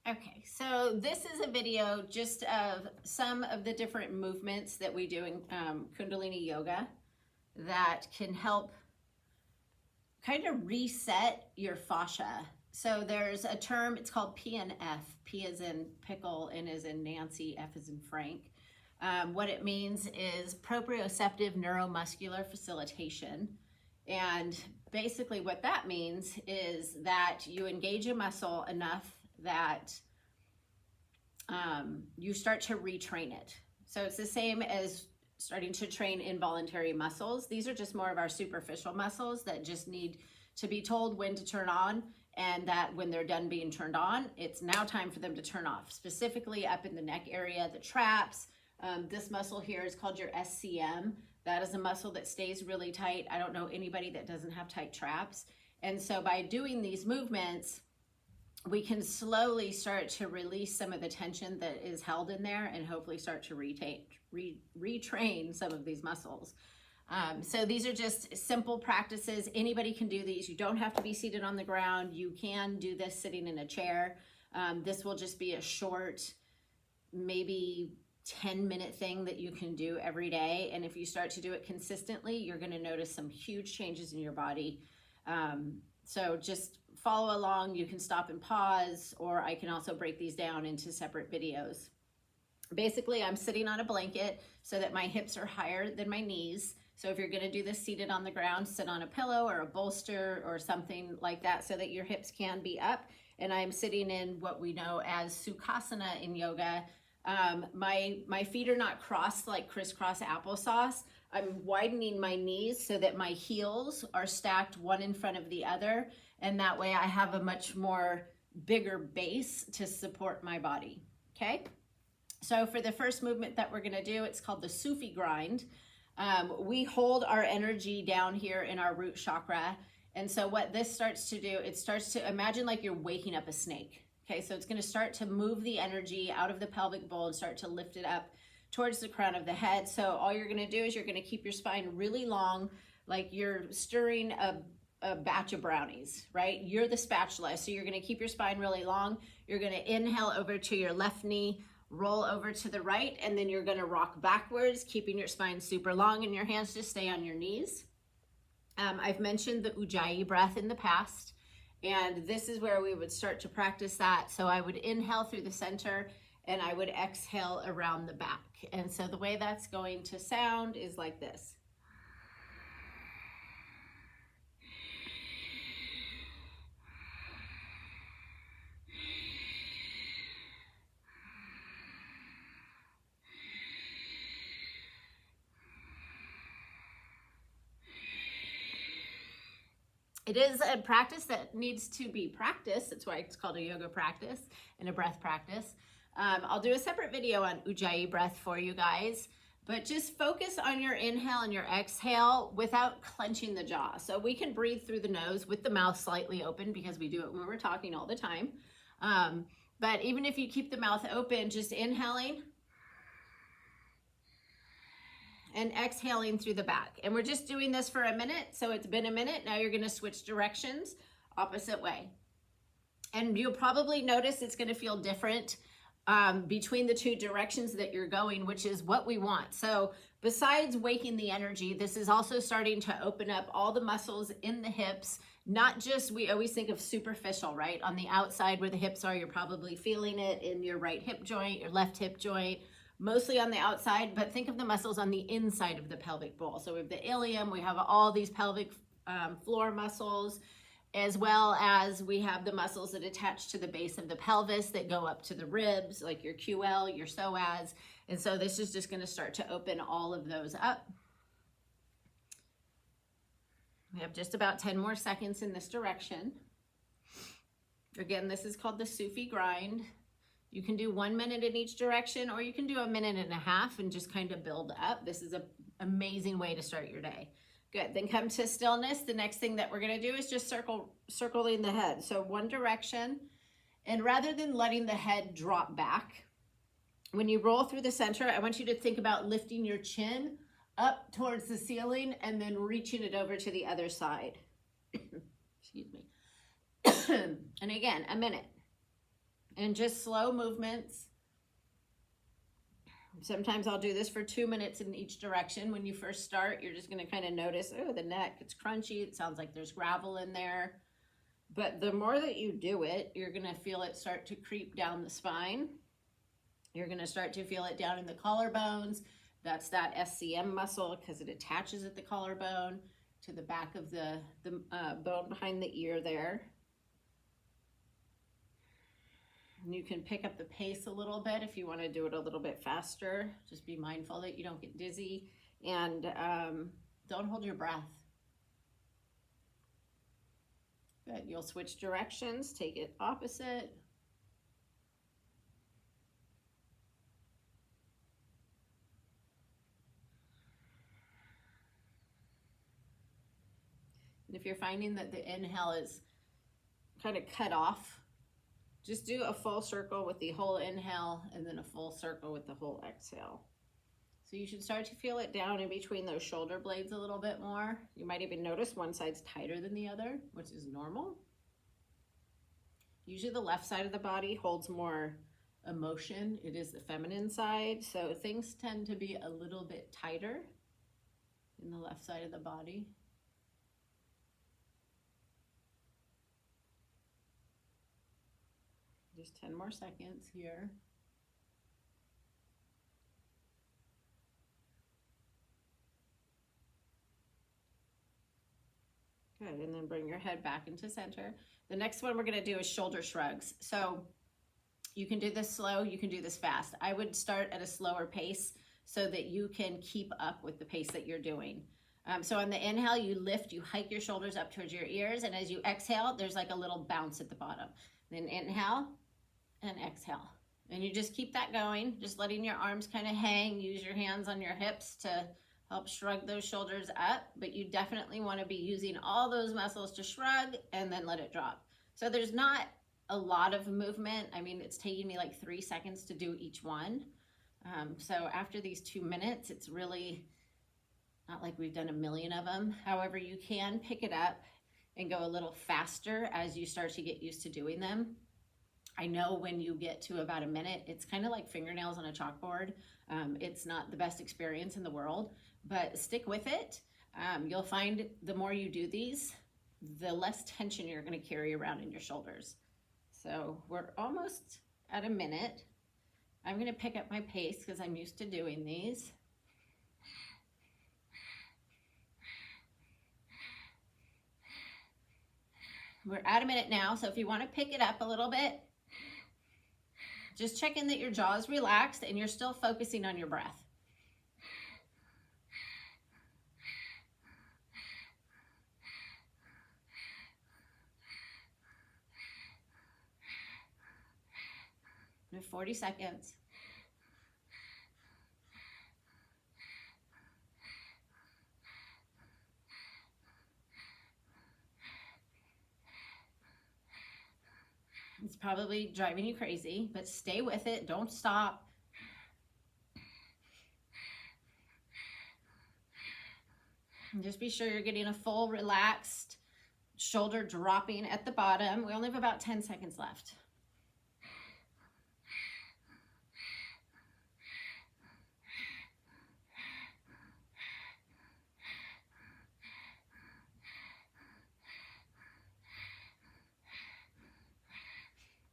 Okay, so this is a video just of some of the different movements that we do in Kundalini Yoga that can help kind of reset your fascia. So there's a term, it's called PNF. P as in pickle, N as in Nancy, F as in Frank. What it means is proprioceptive neuromuscular facilitation. And basically what that means is that you engage a muscle enough that you start to retrain it. So it's the same as starting to train involuntary muscles. These are just more of our superficial muscles that just need to be told when to turn on, and that when they're done being turned on, it's now time for them to turn off. Specifically up in the neck area, the traps. This muscle here is called your SCM. That is a muscle that stays really tight. I don't know anybody that doesn't have tight traps. And so by doing these movements, we can slowly start to release some of the tension that is held in there and hopefully start to retrain some of these muscles. So these are just simple practices. Anybody can do these. You don't have to be seated on the ground. You can do this sitting in a chair. This will just be a short, maybe 10-minute thing that you can do every day. And if you start to do it consistently, you're going to notice some huge changes in your body. So just follow along. You can stop and pause, or I can also break these down into separate videos. Basically, I'm sitting on a blanket so that my hips are higher than my knees. So if you're going to do this seated on the ground, sit on a pillow or a bolster or something like that so that your hips can be up. And I'm sitting in what we know as Sukhasana in yoga. My feet are not crossed like crisscross applesauce. I'm widening my knees so that my heels are stacked one in front of the other. And that way I have a much more bigger base to support my body. Okay. So for the first movement that we're going to do, it's called the Sufi Grind. We hold our energy down here in our root chakra. And so what this starts to do, it starts to imagine like you're waking up a snake. Okay, so it's going to start to move the energy out of the pelvic bowl and start to lift it up towards the crown of the head. So all you're going to do is you're going to keep your spine really long, like you're stirring a batch of brownies, right? You're the spatula. So you're going to keep your spine really long. You're going to inhale over to your left knee, roll over to the right, and then you're going to rock backwards, keeping your spine super long and your hands just stay on your knees. I've mentioned the Ujjayi breath in the past, and this is where we would start to practice that. So I would inhale through the center and I would exhale around the back. And so the way that's going to sound is like this. It is a practice that needs to be practiced. That's why it's called a yoga practice and a breath practice. I'll do a separate video on Ujjayi breath for you guys, but just focus on your inhale and your exhale without clenching the jaw. So we can breathe through the nose with the mouth slightly open because we do it when we're talking all the time. But even if you keep the mouth open, just inhaling and exhaling through the back. And we're just doing this for a minute. So it's been a minute. Now you're going to switch directions, opposite way. And you'll probably notice it's going to feel different between the two directions that you're going, which is what we want. So besides waking the energy, this is also starting to open up all the muscles in the hips. Not just, we always think of superficial, right? On the outside where the hips are, you're probably feeling it in your right hip joint, your left hip joint, mostly on the outside, but think of the muscles on the inside of the pelvic bowl. So we have the ilium, we have all these pelvic floor muscles, as well as we have the muscles that attach to the base of the pelvis that go up to the ribs, like your QL, your psoas. And so this is just going to start to open all of those up. We have just about 10 more seconds in this direction. Again, this is called the Sufi Grind. You can do 1 minute in each direction, or you can do 1.5 minutes and just kind of build up. This is an amazing way to start your day. Good, then come to stillness. The next thing that we're gonna do is just circling the head. So one direction, and rather than letting the head drop back, when you roll through the center, I want you to think about lifting your chin up towards the ceiling and then reaching it over to the other side. Excuse me. And again, 1 minute. And just slow movements. Sometimes I'll do this for 2 minutes in each direction. When you first start, you're just going to kind of notice, oh, the neck, it's crunchy. It sounds like there's gravel in there. But the more that you do it, you're going to feel it start to creep down the spine. You're going to start to feel it down in the collarbones. That's that SCM muscle because it attaches at the collarbone to the back of the bone behind the ear there. And you can pick up the pace a little bit if you want to do it a little bit faster. Just be mindful that you don't get dizzy, and don't hold your breath. Good. You'll switch directions, take it opposite. And if you're finding that the inhale is kind of cut off, just do a full circle with the whole inhale and then a full circle with the whole exhale. So you should start to feel it down in between those shoulder blades a little bit more. You might even notice one side's tighter than the other, which is normal. Usually the left side of the body holds more emotion. It is the feminine side, so things tend to be a little bit tighter in the left side of the body. Just 10 more seconds here. Good, and then bring your head back into center. The next one we're gonna do is shoulder shrugs. So you can do this slow, you can do this fast. I would start at a slower pace so that you can keep up with the pace that you're doing. So on the inhale, you lift, you hike your shoulders up towards your ears, and as you exhale, there's like a little bounce at the bottom. Then inhale, and exhale. And you just keep that going, just letting your arms kind of hang. Use your hands on your hips to help shrug those shoulders up, but you definitely want to be using all those muscles to shrug and then let it drop. So there's not a lot of movement. I mean, it's taking me like 3 seconds to do each one. So after these 2 minutes, it's really not like we've done a million of them. However, you can pick it up and go a little faster as you start to get used to doing them. I know when you get to about a minute, it's kind of like fingernails on a chalkboard. It's not the best experience in the world, but stick with it. You'll find the more you do these, the less tension you're going to carry around in your shoulders. So we're almost at a minute. I'm going to pick up my pace because I'm used to doing these. We're at a minute now, so if you want to pick it up a little bit, just check in that your jaw is relaxed and you're still focusing on your breath. We have 40 seconds. It's probably driving you crazy, but stay with it. Don't stop. And just be sure you're getting a full relaxed shoulder dropping at the bottom. We only have about 10 seconds left.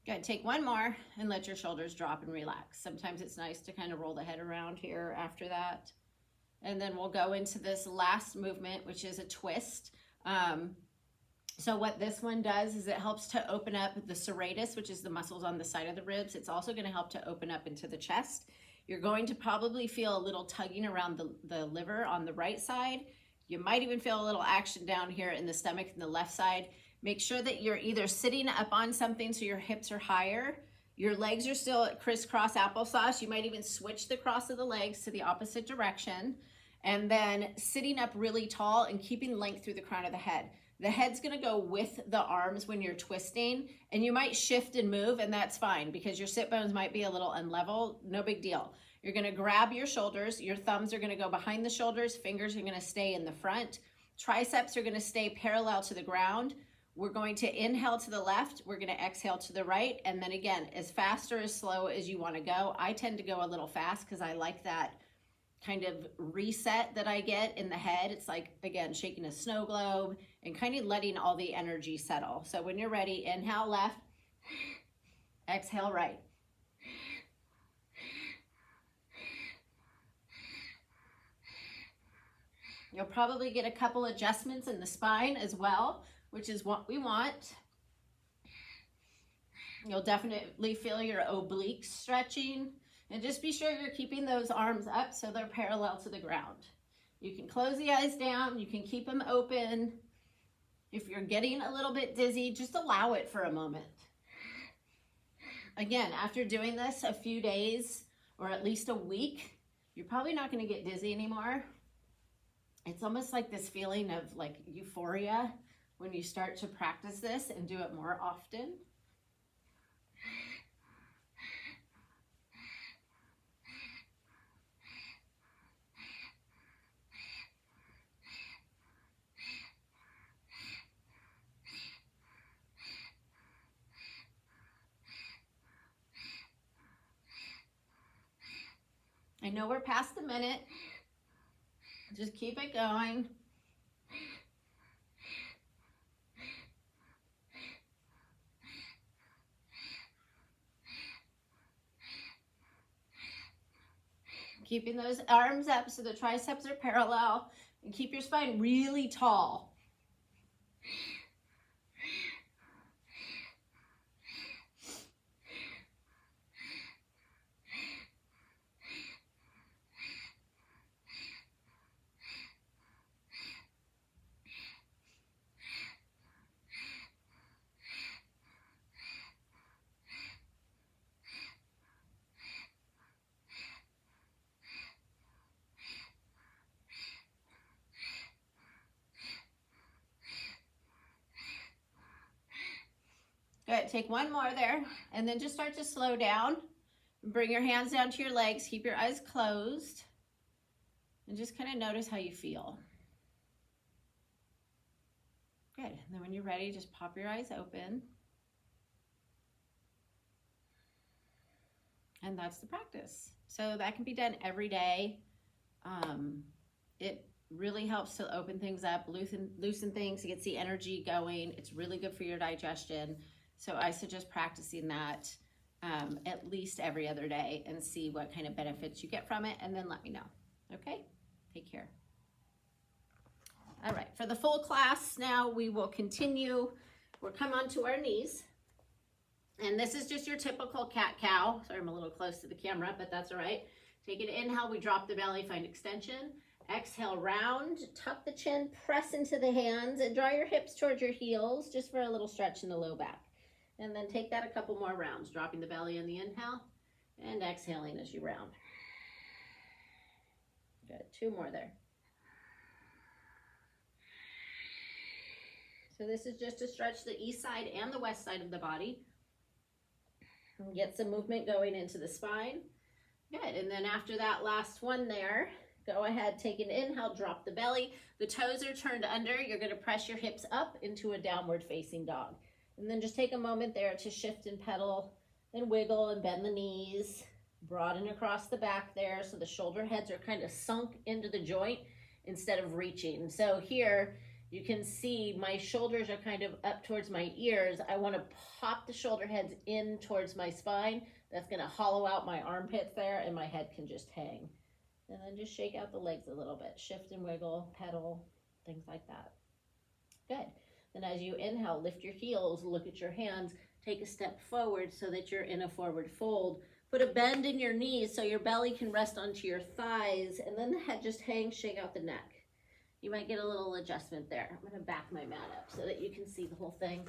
Good, take one more and let your shoulders drop and relax. Sometimes it's nice to kind of roll the head around here after that. And then we'll go into this last movement, which is a twist. So what this one does is it helps to open up the serratus, which is the muscles on the side of the ribs. It's also gonna help to open up into the chest. You're going to probably feel a little tugging around the liver on the right side. You might even feel a little action down here in the stomach in the left side. Make sure that you're either sitting up on something so your hips are higher, your legs are still at crisscross applesauce. You might even switch the cross of the legs to the opposite direction. And then sitting up really tall and keeping length through the crown of the head. The head's gonna go with the arms when you're twisting, and you might shift and move, and that's fine because your sit bones might be a little unlevel, no big deal. You're gonna grab your shoulders, your thumbs are gonna go behind the shoulders, fingers are gonna stay in the front, triceps are gonna stay parallel to the ground. We're going to inhale to the left, we're going to exhale to the right, and then again, as fast or as slow as you want to go. I tend to go a little fast because I like that kind of reset that I get in the head. It's like, again, shaking a snow globe and kind of letting all the energy settle. So when you're ready, inhale left, exhale right. You'll probably get a couple adjustments in the spine as well, which is what we want. You'll definitely feel your obliques stretching, and just be sure you're keeping those arms up so they're parallel to the ground. You can close the eyes down, you can keep them open. If you're getting a little bit dizzy, just allow it for a moment. Again, after doing this a few days or at least a week, you're probably not going to get dizzy anymore. It's almost like this feeling of like euphoria when you start to practice this and do it more often. I know we're past the minute. Just keep it going. Keeping those arms up so the triceps are parallel, and keep your spine really tall. Good, take one more there, and then just start to slow down. Bring your hands down to your legs, keep your eyes closed, and just kind of notice how you feel. Good, and then when you're ready, just pop your eyes open. And that's the practice. So that can be done every day. It really helps to open things up, loosen things, it gets the energy going. It's really good for your digestion. So I suggest practicing that at least every other day and see what kind of benefits you get from it, and then let me know. Okay? Take care. All right, for the full class now, we will continue. We'll come onto our knees. And this is just your typical cat-cow. Sorry, I'm a little close to the camera, but that's all right. Take an inhale, we drop the belly, find extension. Exhale, round, tuck the chin, press into the hands, and draw your hips towards your heels, just for a little stretch in the low back. And then take that a couple more rounds, dropping the belly in the inhale and exhaling as you round. Good, 2 more there. So this is just to stretch the east side and the west side of the body. And get some movement going into the spine. Good, and then after that last one there, go ahead, take an inhale, drop the belly. The toes are turned under. You're gonna press your hips up into a downward facing dog. And then just take a moment there to shift and pedal and wiggle and bend the knees. Broaden across the back there so the shoulder heads are kind of sunk into the joint instead of reaching. So here you can see my shoulders are kind of up towards my ears. I want to pop the shoulder heads in towards my spine. That's going to hollow out my armpits there, and my head can just hang. And then just shake out the legs a little bit. Shift and wiggle, pedal, things like that. Good. Then as you inhale, lift your heels, look at your hands, take a step forward so that you're in a forward fold. Put a bend in your knees so your belly can rest onto your thighs, and then the head just hangs, shake out the neck. You might get a little adjustment there. I'm gonna back my mat up so that you can see the whole thing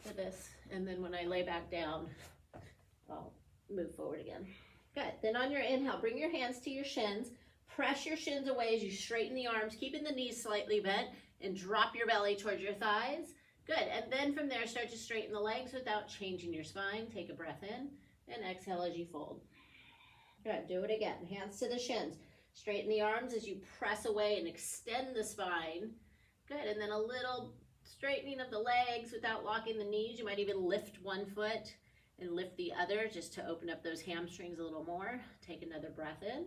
for this. And then when I lay back down, I'll move forward again. Good, then on your inhale, bring your hands to your shins, press your shins away as you straighten the arms, keeping the knees slightly bent, and drop your belly towards your thighs. Good, and then from there, start to straighten the legs without changing your spine. Take a breath in, and exhale as you fold. Good, do it again. Hands to the shins. Straighten the arms as you press away and extend the spine. Good, and then a little Straightening of the legs without locking the knees. You might even lift one foot and lift the other just to open up those hamstrings a little more. Take another breath in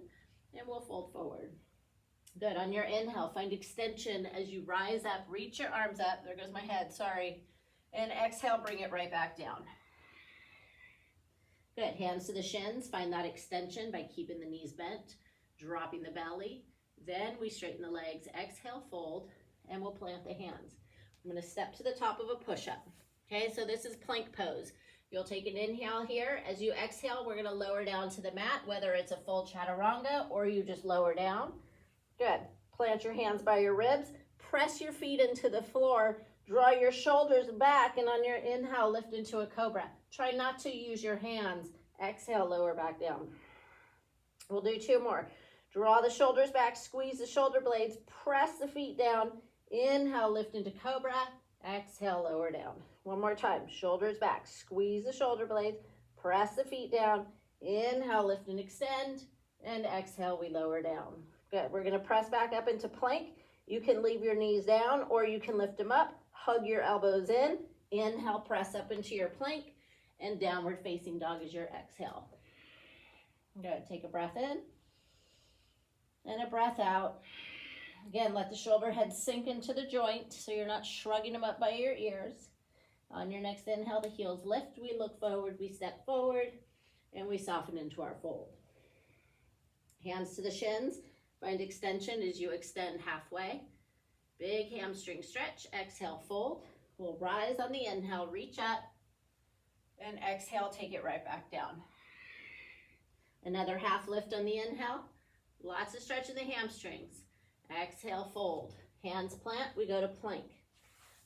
and we'll fold forward. Good. On your inhale, find extension as you rise up. Reach your arms up. There goes my head, sorry. And exhale, bring it right back down. Good. Hands to the shins. Find that extension by keeping the knees bent, dropping the belly. Then we straighten the legs. Exhale, fold, and we'll plant the hands. I'm going to step to the top of a push-up. Okay, so this is plank pose. You'll take an inhale here. As you exhale, we're going to lower down to the mat, whether it's a full chaturanga or you just lower down. Good. Plant your hands by your ribs. Press your feet into the floor. Draw your shoulders back, and on your inhale, lift into a cobra. Try not to use your hands. Exhale, lower back down. We'll do two more. Draw the shoulders back, squeeze the shoulder blades, press the feet down. Inhale, lift into cobra. Exhale, lower down. One more time. Shoulders back, squeeze the shoulder blades, press the feet down. Inhale, lift and extend, and exhale, we lower down. Good. We're going to press back up into plank. You can leave your knees down or you can lift them up. Hug your elbows in. Inhale, press up into your plank, and downward facing dog is your exhale. Good. Take a breath in and a breath out. Again, let the shoulder head sink into the joint so you're not shrugging them up by your ears. On your next inhale, the heels lift. We look forward, we step forward, and we soften into our fold. Hands to the shins. Find extension as you extend halfway. Big hamstring stretch. Exhale, fold. We'll rise on the inhale, reach up, and exhale, take it right back down. Another half lift on the inhale. Lots of stretch in the hamstrings. Exhale, fold. Hands plant, we go to plank.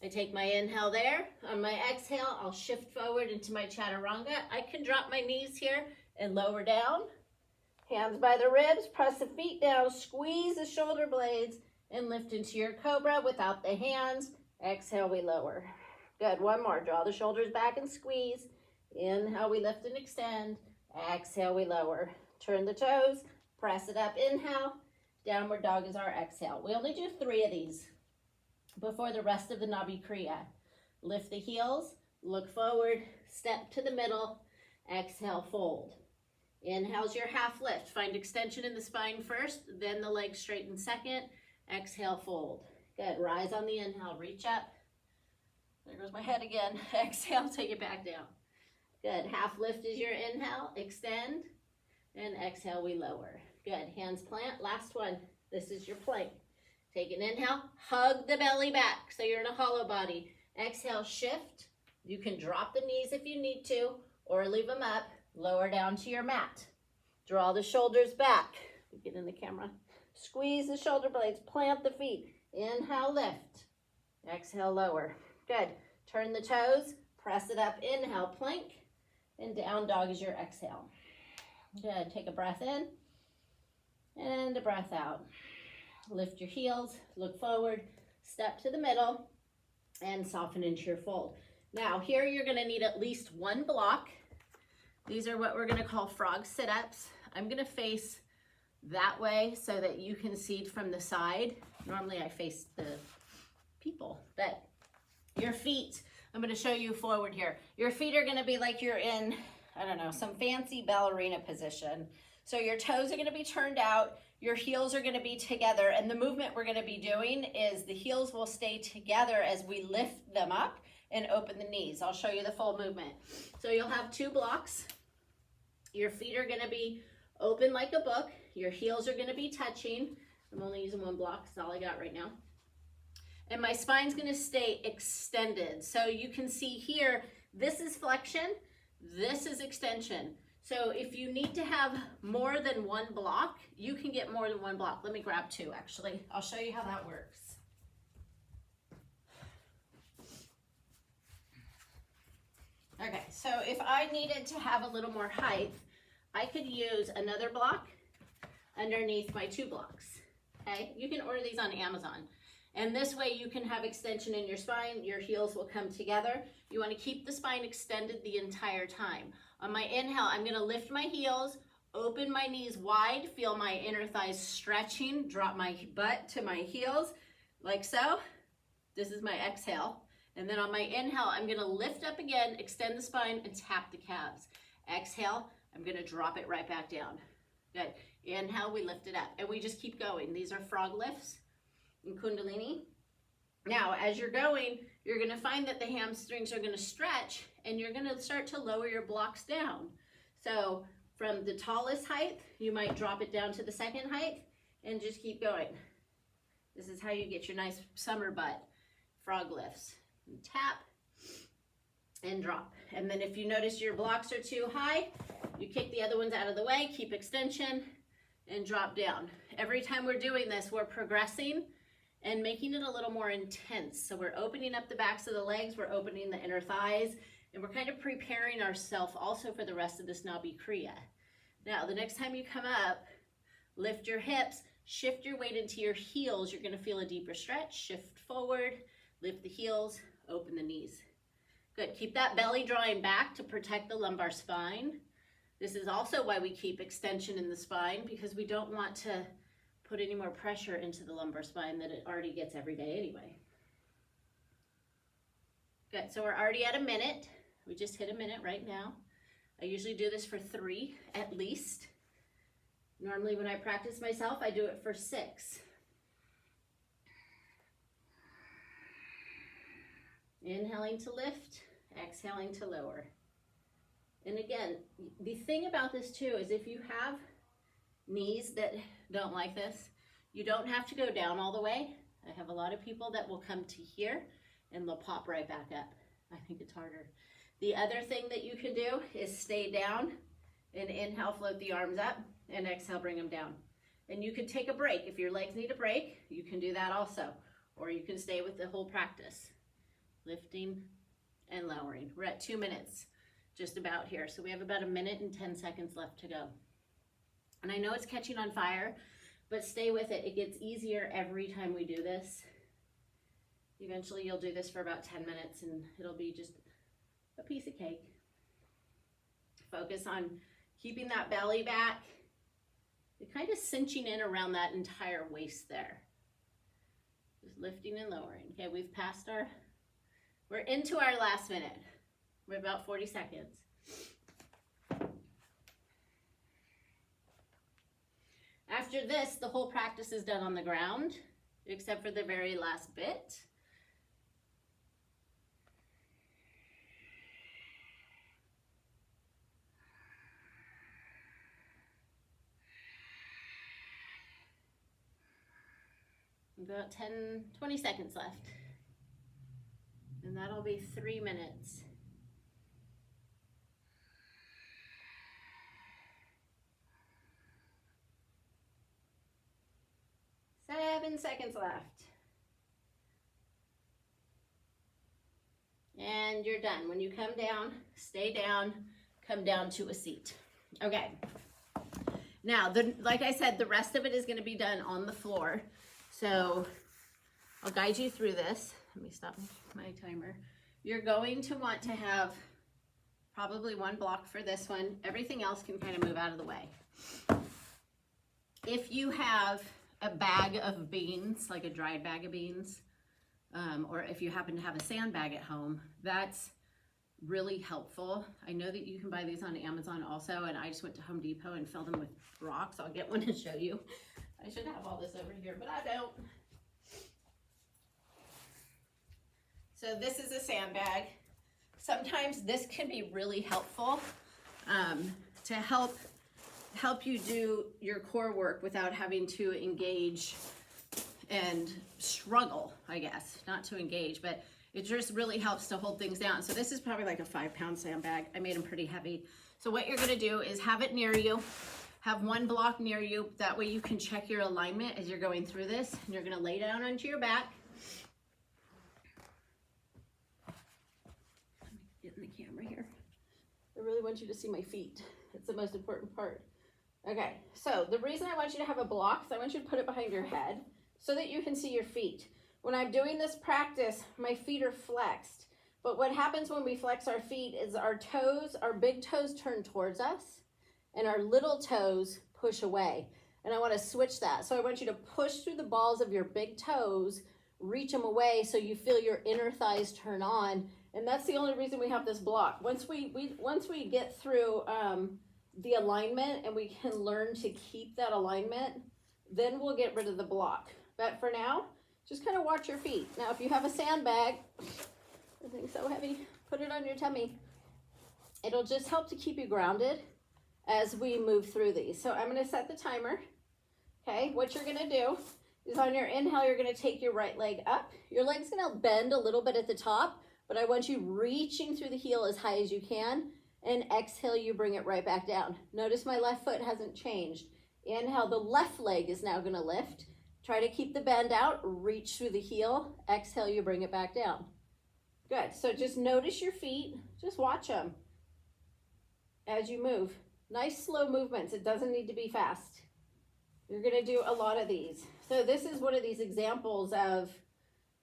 I take my inhale there. On my exhale, I'll shift forward into my chaturanga. I can drop my knees here and lower down. Hands by the ribs, press the feet down, squeeze the shoulder blades, and lift into your cobra without the hands. Exhale, we lower. Good, one more. Draw the shoulders back and squeeze. Inhale, we lift and extend. Exhale, we lower. Turn the toes, press it up, inhale. Downward dog is our exhale. We only do 3 of these before the rest of the Nahbi Krya. Lift the heels, look forward, step to the middle, exhale, fold. Inhale's your half lift. Find extension in the spine first, then the legs straighten second. Exhale, fold. Good. Rise on the inhale, reach up. There goes my head again. Exhale, take it back down. Good. Half lift is your inhale, extend, and exhale, we lower. Good. Hands plant. Last one. This is your plank. Take an inhale. Hug the belly back so you're in a hollow body. Exhale, shift. You can drop the knees if you need to or leave them up. Lower down to your mat. Draw the shoulders back. Get in the camera. Squeeze the shoulder blades. Plant the feet. Inhale, lift. Exhale, lower. Good. Turn the toes. Press it up. Inhale, plank. And down dog is your exhale. Good. Take a breath in. And a breath out. Lift your heels, look forward, step to the middle, and soften into your fold. Now, here you're going to need at least 1 block. These are what we're going to call frog sit-ups. I'm going to face that way so that you can see from the side. Normally I face the people, but your feet, I'm going to show you forward here. Your feet are going to be like you're in, I don't know, some fancy ballerina position. So your toes are going to be turned out, your heels are going to be together, and the movement we're going to be doing is the heels will stay together as we lift them up and open the knees. I'll show you the full movement. So you'll have 2 blocks. Your feet are going to be open like a book. Your heels are going to be touching. I'm only using 1 block. That's all I got right now. And my spine's going to stay extended. So you can see here, this is flexion, this is extension. So if you need to have more than 1 block, you can get more than 1 block. Let me grab 2 actually. I'll show you how that works. Okay, so if I needed to have a little more height, I could use another block underneath my 2 blocks. Okay, you can order these on Amazon. And this way you can have extension in your spine, your heels will come together. You want to keep the spine extended the entire time. On my inhale, I'm going to lift my heels, open my knees wide, feel my inner thighs stretching, drop my butt to my heels, like so. This is my exhale. And then on my inhale, I'm gonna lift up again, extend the spine, and tap the calves. Exhale, I'm gonna drop it right back down. Good. Inhale, we lift it up, and we just keep going. These are frog lifts in Kundalini. Now, as you're going, you're gonna find that the hamstrings are gonna stretch, and you're gonna start to lower your blocks down. So from the tallest height, you might drop it down to the second height, and just keep going. This is how you get your nice summer butt. Frog lifts. And tap and drop. And then if you notice your blocks are too high, you kick the other ones out of the way, keep extension, and drop down. Every time we're doing this, we're progressing and making it a little more intense. So we're opening up the backs of the legs, we're opening the inner thighs, and we're kind of preparing ourselves also for the rest of this Nahbi Krya. Now, the next time you come up, lift your hips, shift your weight into your heels. You're gonna feel a deeper stretch. Shift forward, lift the heels, open the knees. Good, keep that belly drawing back to protect the lumbar spine. This is also why we keep extension in the spine, because we don't want to put any more pressure into the lumbar spine that it already gets every day anyway. Good, so we're already at a minute. We just hit a minute right now. I usually do this for 3 at least. Normally when I practice myself, I do it for 6. Inhaling to lift, exhaling to lower. And again, the thing about this too is if you have knees that don't like this, you don't have to go down all the way. I have a lot of people that will come to here and they'll pop right back up. I think it's harder. The other thing that you can do is stay down and inhale, float the arms up, and exhale, bring them down. And you could take a break. If your legs need a break, you can do that also. Or you can stay with the whole practice. Lifting and lowering. We're at 2 minutes, just about here. So we have about 1 minute and 10 seconds left to go. And I know it's catching on fire, but stay with it. It gets easier every time we do this. Eventually you'll do this for about 10 minutes and it'll be just a piece of cake. Focus on keeping that belly back. You're kind of cinching in around that entire waist there. Just lifting and lowering. Okay, we've passed our... We're into our last minute. We're about 40 seconds. After this, the whole practice is done on the ground, except for the very last bit. About 20 seconds left. And that'll be 3 minutes. Seven seconds left. And you're done. When you come down, stay down, come down to a seat. Okay. Now, like I said, the rest of it is going to be done on the floor. So I'll guide you through this. Let me stop my timer. You're going to want to have probably 1 block for this one. Everything else can kind of move out of the way. If you have a bag of beans, like a dried bag of beans, or if you happen to have a sandbag at home, that's really helpful. I know that you can buy these on Amazon also, and I just went to Home Depot and filled them with rocks. I'll get one to show you. I should have all this over here, but I don't. So this is a sandbag. Sometimes this can be really helpful to help you do your core work without having to engage and struggle, I guess. Not to engage, but it just really helps to hold things down. So this is probably like a 5-pound sandbag. I made them pretty heavy. So what you're gonna do is have it near you. Have 1 block near you. That way you can check your alignment as you're going through this. And you're gonna lay down onto your back. Let me get in the camera here. I really want you to see my feet. It's the most important part. Okay, so the reason I want you to have a block is I want you to put it behind your head so that you can see your feet. When I'm doing this practice, my feet are flexed. But what happens when we flex our feet is our toes, our big toes turn towards us and our little toes push away. And I want to switch that. So I want you to push through the balls of your big toes reach them away so you feel your inner thighs turn on. And that's the only reason we have this block. Once we get through the alignment and we can learn to keep that alignment, then we'll get rid of the block. But for now, just kind of watch your feet. Now, if you have a sandbag, this thing's so heavy, put it on your tummy. It'll just help to keep you grounded as we move through these. So I'm going to set the timer. Okay, what you're going to do is on your inhale, you're going to take your right leg up. Your leg's going to bend a little bit at the top, but I want you reaching through the heel as high as you can. And exhale, you bring it right back down. Notice my left foot hasn't changed. Inhale, the left leg is now going to lift. Try to keep the bend out, reach through the heel. Exhale, you bring it back down. Good, so just notice your feet, just watch them as you move. Nice slow movements, it doesn't need to be fast. You're gonna do a lot of these. So this is one of these examples of,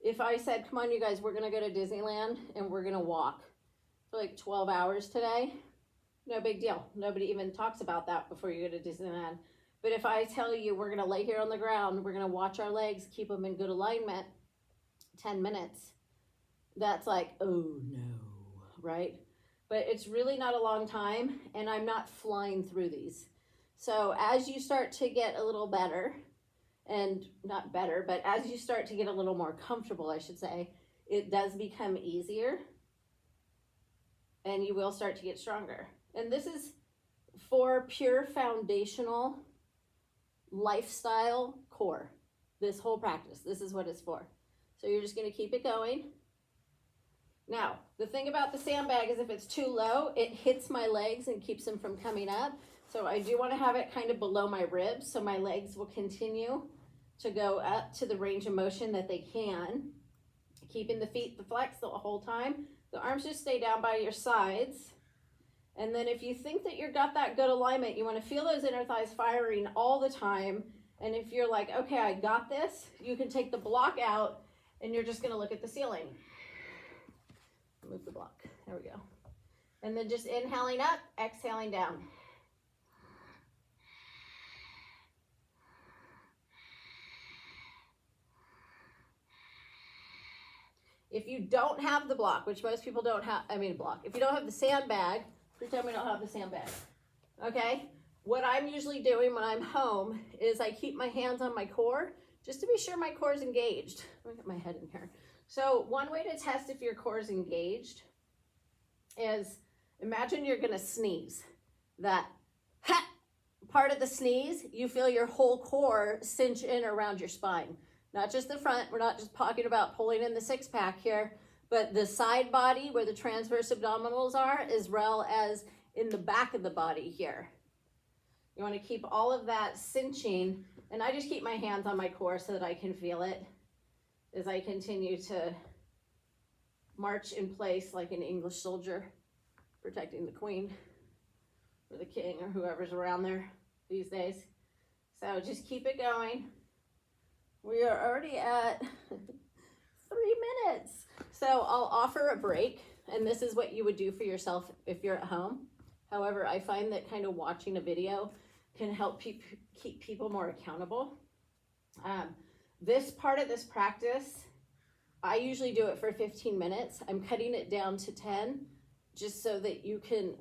if I said, come on you guys, we're gonna go to Disneyland and we're gonna walk for like 12 hours today, no big deal. Nobody even talks about that before you go to Disneyland. But if I tell you we're gonna lay here on the ground, we're gonna watch our legs, keep them in good alignment, 10 minutes, that's like, oh no, right? But it's really not a long time, and I'm not flying through these. So as you start to get a little better, and not better, but as you start to get a little more comfortable, I should say, it does become easier, and you will start to get stronger. And this is for pure foundational lifestyle core. This whole practice, this is what it's for. So you're just going to keep it going. Now, the thing about the sandbag is if it's too low, it hits my legs and keeps them from coming up. So I do want to have it kind of below my ribs so my legs will continue to go up to the range of motion that they can. Keeping the feet flexed the whole time. The arms just stay down by your sides. And then if you think that you've got that good alignment, you want to feel those inner thighs firing all the time. And if you're like, okay, I got this, you can take the block out and you're just going to look at the ceiling. Move the block. There we go. And then just inhaling up, exhaling down. If you don't have the block, which most people don't have, if you don't have the sandbag, pretend we don't have the sandbag, okay? What I'm usually doing when I'm home is I keep my hands on my core just to be sure my core is engaged. Let me get my head in here. So one way to test if your core is engaged is imagine you're gonna sneeze. That ha part of the sneeze, you feel your whole core cinch in around your spine. Not just the front, we're not just talking about pulling in the six pack here, but the side body where the transverse abdominals are, as well as in the back of the body here. You wanna keep all of that cinching, and I just keep my hands on my core so that I can feel it as I continue to march in place like an English soldier protecting the queen or the king or whoever's around there these days. So just keep it going. We are already at 3 minutes. So I'll offer a break, and this is what you would do for yourself if you're at home. However, I find that kind of watching a video can help keep people more accountable. This part of this practice, I usually do it for 15 minutes. I'm cutting it down to 10 just so that you can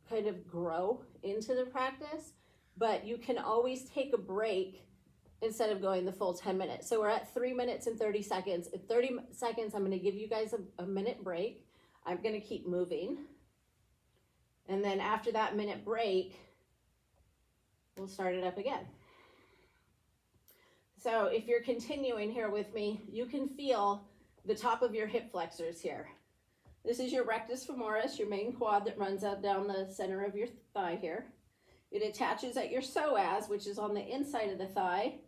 kind of grow into the practice, but you can always take a break instead of going the full 10 minutes. So we're at 3 minutes and 30 seconds. At 30 seconds, I'm gonna give you guys a minute break. I'm gonna keep moving. And then after that minute break, we'll start it up again. So if you're continuing here with me, you can feel the top of your hip flexors here. This is your rectus femoris, your main quad that runs up down the center of your thigh here. It attaches at your psoas, which is on the inside of the thigh,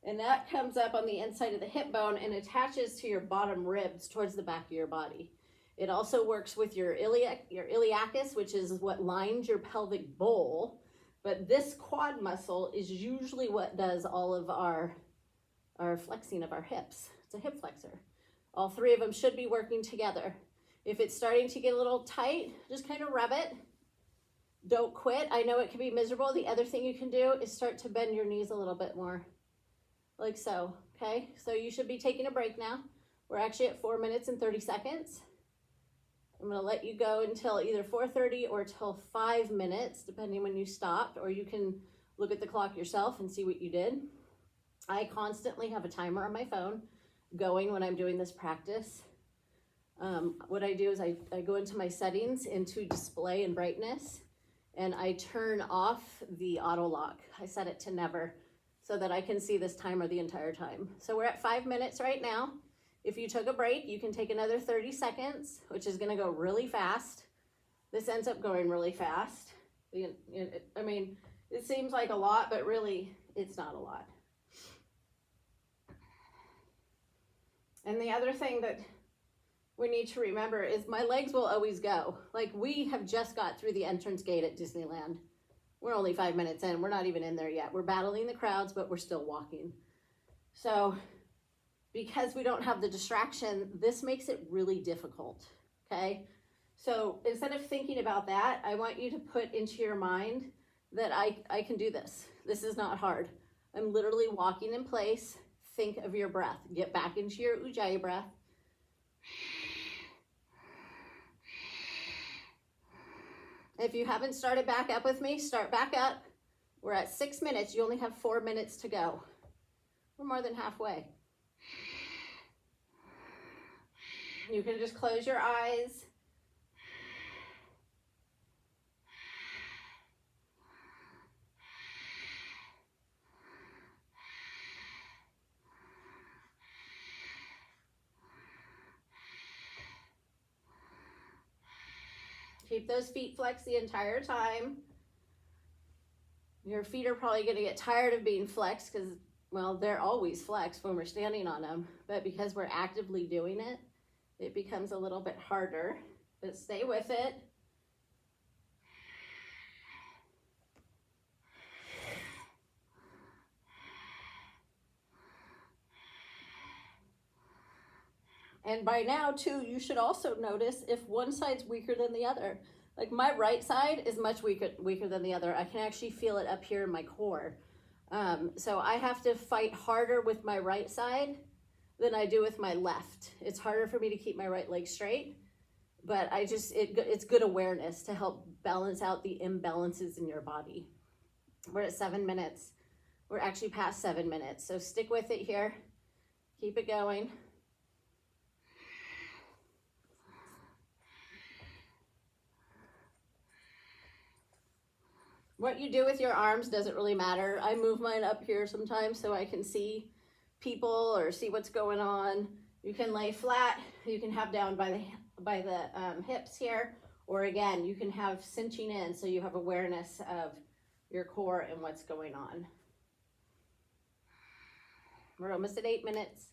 and that comes up on the inside of the hip bone and attaches to your bottom ribs towards the back of your body. It also works with your iliacus, which is what lines your pelvic bowl, but this quad muscle is usually what does all of our flexing of our hips. It's a hip flexor. All three of them should be working together. If it's starting to get a little tight, just kind of rub it. Don't quit. I know it can be miserable. The other thing you can do is start to bend your knees a little bit more, like so. Okay, so you should be taking a break now. We're actually at 4 minutes and 30 seconds. I'm gonna let you go until either 4:30 or till 5 minutes, depending when you stopped, or you can look at the clock yourself and see what you did. I constantly have a timer on my phone going when I'm doing this practice. What I do is I go into my settings, into display and brightness, and I turn off the auto lock. I set it to never so that I can see this timer the entire time. So we're at 5 minutes right now. If you took a break, you can take another 30 seconds, which is gonna go really fast. This ends up going really fast. I mean, it seems like a lot, but really it's not a lot. And the other thing that we need to remember is my legs will always go. Like, we have just got through the entrance gate at Disneyland. We're only 5 minutes in. We're not even in there yet. We're battling the crowds, but we're still walking. So because we don't have the distraction, this makes it really difficult, okay? So instead of thinking about that, I want you to put into your mind that I can do this. This is not hard. I'm literally walking in place. Think of your breath. Get back into your Ujjayi breath. If you haven't started back up with me, start back up. We're at 6 minutes. You only have 4 minutes to go. We're more than halfway. You can just close your eyes. Keep those feet flexed the entire time. Your feet are probably going to get tired of being flexed because, well, they're always flexed when we're standing on them. But because we're actively doing it, it becomes a little bit harder. But stay with it. And by now, too, you should also notice if one side's weaker than the other. Like, my right side is much weaker than the other. I can actually feel it up here in my core. So I have to fight harder with my right side than I do with my left. It's harder for me to keep my right leg straight, but it's good awareness to help balance out the imbalances in your body. We're at 7 minutes. We're actually past 7 minutes. So stick with it here. Keep it going. What you do with your arms doesn't really matter. I move mine up here sometimes so I can see people or see what's going on. You can lay flat. You can have down by the hips here, or again, you can have cinching in so you have awareness of your core and what's going on. We're almost at 8 minutes.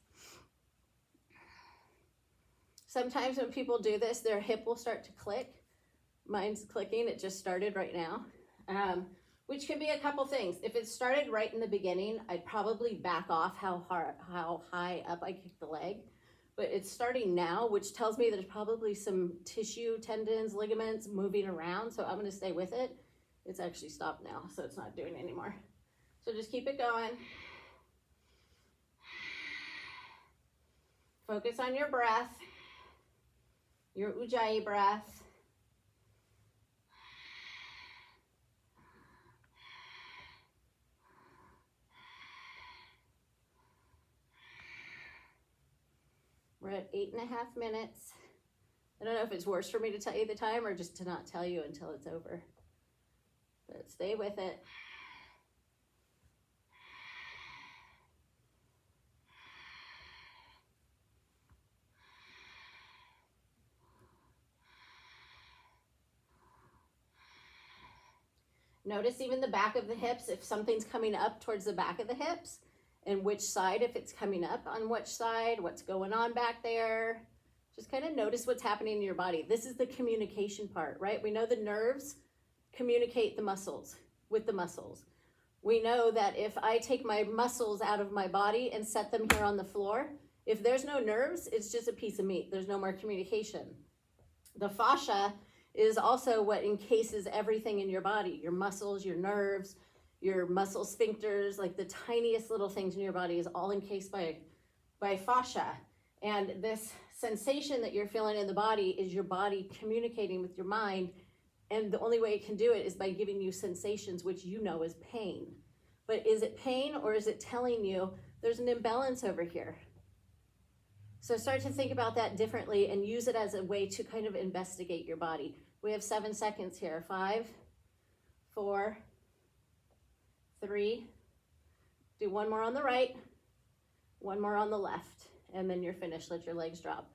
Sometimes when people do this, their hip will start to click. Mine's clicking. It just started right now. Which can be a couple things. If it started right in the beginning, I'd probably back off how high up I kick the leg. But it's starting now, which tells me there's probably some tissue, tendons, ligaments moving around. So I'm going to stay with it. It's actually stopped now, so it's not doing it anymore. So just keep it going. Focus on your breath, your Ujjayi breath. We're at 8.5 minutes. I don't know if it's worse for me to tell you the time or just to not tell you until it's over. But stay with it. Notice even the back of the hips, if something's coming up towards the back of the hips, and which side, if it's coming up on which side, what's going on back there. Just kind of notice what's happening in your body. This is the communication part, right? We know the nerves communicate the muscles with the muscles. We know that if I take my muscles out of my body and set them here on the floor, if there's no nerves, it's just a piece of meat. There's no more communication. The fascia is also what encases everything in your body, your muscles, your nerves, your muscle sphincters, like the tiniest little things in your body is all encased by fascia. And this sensation that you're feeling in the body is your body communicating with your mind. And the only way it can do it is by giving you sensations, which you know is pain. But is it pain, or is it telling you there's an imbalance over here? So start to think about that differently and use it as a way to kind of investigate your body. We have 7 seconds here. 5, 4, 3. Do one more on the right, one more on the left, and then you're finished. Let your legs drop.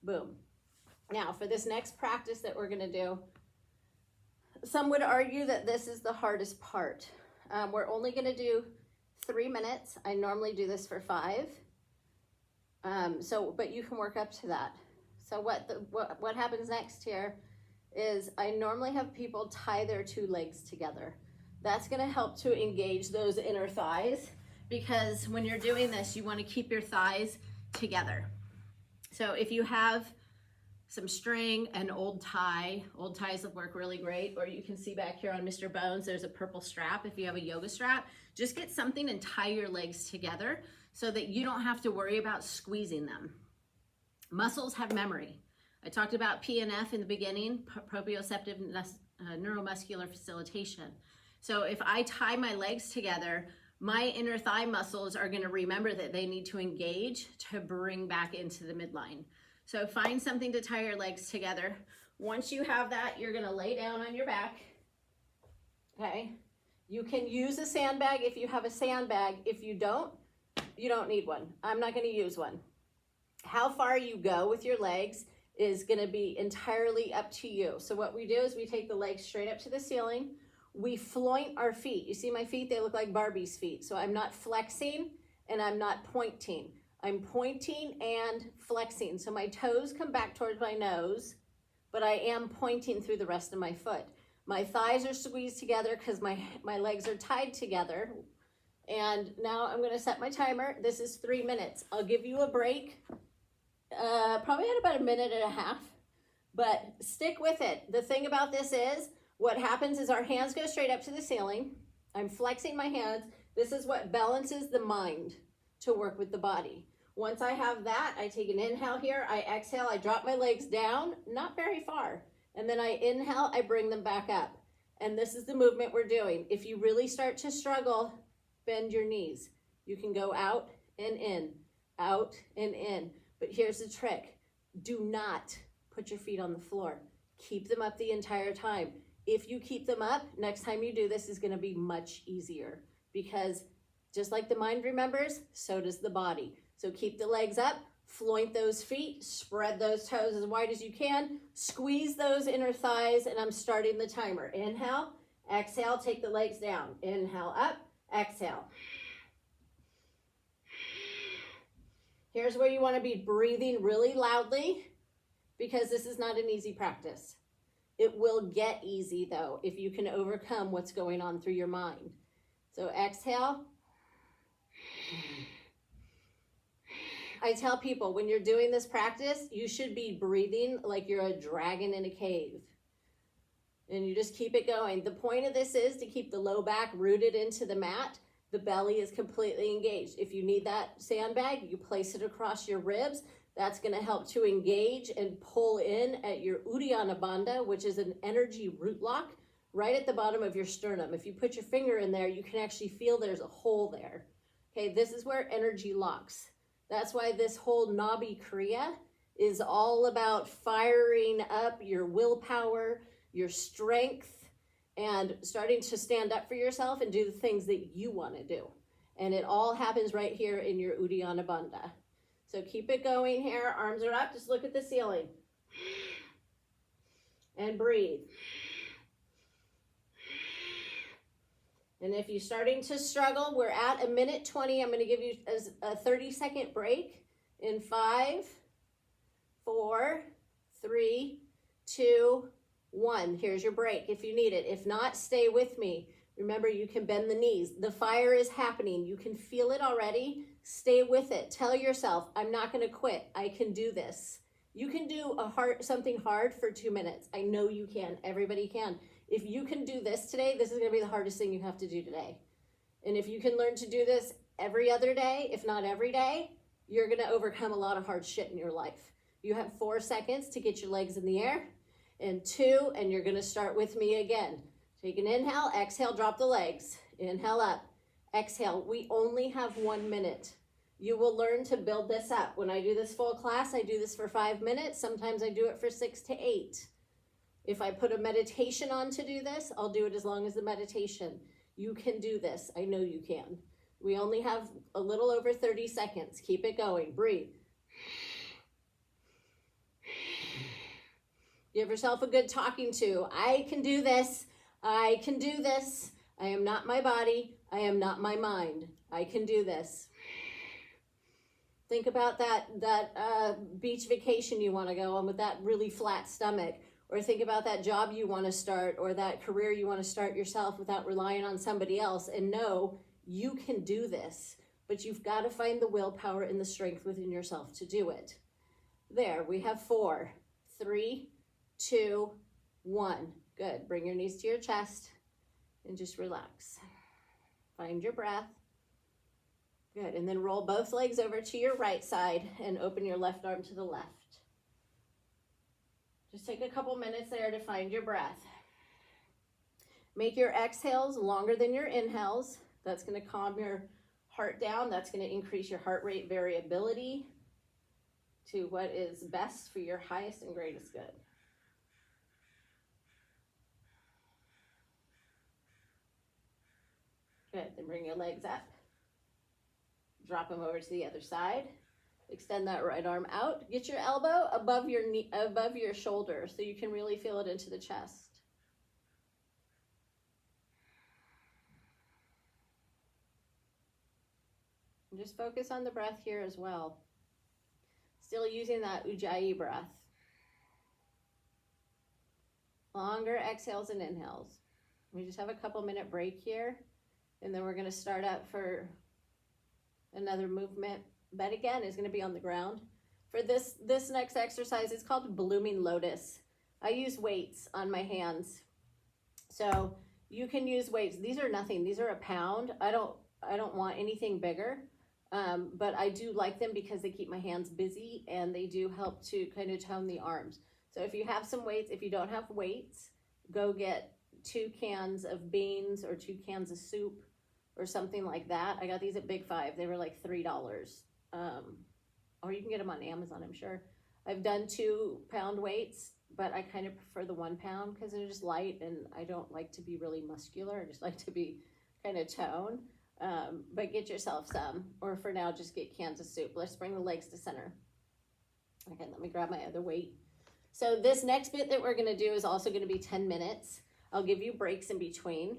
Boom. Now for this next practice that we're gonna do, some would argue that this is the hardest part. We're only gonna do 3 minutes. I normally do this for 5. But you can work up to that. So what happens next here is I normally have people tie their 2 legs together. That's gonna help to engage those inner thighs, because when you're doing this, you wanna keep your thighs together. So if you have some string, an old ties will work really great, or you can see back here on Mr. Bones, there's a purple strap. If you have a yoga strap, just get something and tie your legs together so that you don't have to worry about squeezing them. Muscles have memory. I talked about PNF in the beginning, proprioceptive neuromuscular facilitation. So if I tie my legs together, my inner thigh muscles are gonna remember that they need to engage to bring back into the midline. So find something to tie your legs together. Once you have that, you're gonna lay down on your back, okay? You can use a sandbag if you have a sandbag. If you don't need one. I'm not gonna use one. How far you go with your legs is gonna be entirely up to you. So what we do is we take the legs straight up to the ceiling. We floint our feet. You see my feet? They look like Barbie's feet. So I'm not flexing and I'm not pointing. I'm pointing and flexing. So my toes come back towards my nose, but I am pointing through the rest of my foot. My thighs are squeezed together because my legs are tied together. And now I'm gonna set my timer. This is 3 minutes. I'll give you a break, probably at about 1.5 minutes, but stick with it. The thing about this is, what happens is our hands go straight up to the ceiling. I'm flexing my hands. This is what balances the mind to work with the body. Once I have that, I take an inhale here, I exhale, I drop my legs down, not very far. And then I inhale, I bring them back up. And this is the movement we're doing. If you really start to struggle, bend your knees. You can go out and in, out and in. But here's the trick. Do not put your feet on the floor. Keep them up the entire time. If you keep them up, next time you do this is gonna be much easier, because just like the mind remembers, so does the body. So keep the legs up, floint those feet, spread those toes as wide as you can, squeeze those inner thighs, and I'm starting the timer. Inhale, exhale, take the legs down. Inhale up, exhale. Here's where you want to be breathing really loudly, because this is not an easy practice. It will get easy though if you can overcome what's going on through your mind. So exhale. I tell people, when you're doing this practice, you should be breathing like you're a dragon in a cave. And you just keep it going. The point of this is to keep the low back rooted into the mat. The belly is completely engaged. If you need that sandbag, you place it across your ribs. That's going to help to engage and pull in at your Uddiyana Bandha, which is an energy root lock right at the bottom of your sternum. If you put your finger in there, you can actually feel there's a hole there. Okay, this is where energy locks. That's why this whole Nahbi Krya is all about firing up your willpower, your strength, and starting to stand up for yourself and do the things that you want to do. And it all happens right here in your Uddiyana Bandha. So keep it going here. Arms are up. Just look at the ceiling. And breathe. And if you're starting to struggle, we're at 1:20 minutes. I'm going to give you a 30-second break in 5, 4, 3, 2, 1. Here's your break if you need it. If not, stay with me. Remember, you can bend the knees. The fire is happening. You can feel it already. Stay with it. Tell yourself, I'm not going to quit. I can do this. You can do something hard for 2 minutes. I know you can. Everybody can. If you can do this today, this is going to be the hardest thing you have to do today. And if you can learn to do this every other day, if not every day, you're going to overcome a lot of hard shit in your life. You have 4 seconds to get your legs in the air, and 2, and you're going to start with me again. Take an inhale, exhale, drop the legs. Inhale up, exhale. We only have 1 minute. You will learn to build this up. When I do this full class, I do this for 5 minutes. Sometimes I do it for 6 to 8. If I put a meditation on to do this, I'll do it as long as the meditation. You can do this. I know you can. We only have a little over 30 seconds. Keep it going. Breathe. Give yourself a good talking to. I can do this. I can do this. I am not my body. I am not my mind. I can do this. Think about that beach vacation you want to go on with that really flat stomach. Or think about that job you want to start, or that career you want to start yourself without relying on somebody else. And know you can do this, but you've got to find the willpower and the strength within yourself to do it. There, we have 4, 3, 2, 1. Good. Bring your knees to your chest and just relax. Find your breath. Good. And then roll both legs over to your right side and open your left arm to the left. Just take a couple minutes there to find your breath. Make your exhales longer than your inhales. That's going to calm your heart down. That's going to increase your heart rate variability to what is best for your highest and greatest good. Good. Then bring your legs up. Drop them over to the other side. Extend that right arm out. Get your elbow above your knee, above your shoulder, so you can really feel it into the chest. And just focus on the breath here as well. Still using that Ujjayi breath. Longer exhales and inhales. We just have a couple minute break here, and then we're going to start up for another movement. That again is going to be on the ground. For this next exercise, it's called blooming lotus. I use weights on my hands. So you can use weights. These are nothing. These are a pound. I don't want anything bigger. But I do like them because they keep my hands busy, and they do help to kind of tone the arms. So if you have some weights, if you don't have weights, go get 2 cans of beans or 2 cans of soup or something like that. I got these at Big Five. They were like $3. Or you can get them on Amazon, I'm sure. I've done 2-pound weights, but I kind of prefer the 1 pound because they're just light, and I don't like to be really muscular. I just like to be kind of toned. But get yourself some, or for now, just get cans of soup. Let's bring the legs to center. Okay, let me grab my other weight. So this next bit that we're gonna do is also gonna be 10 minutes. I'll give you breaks in between.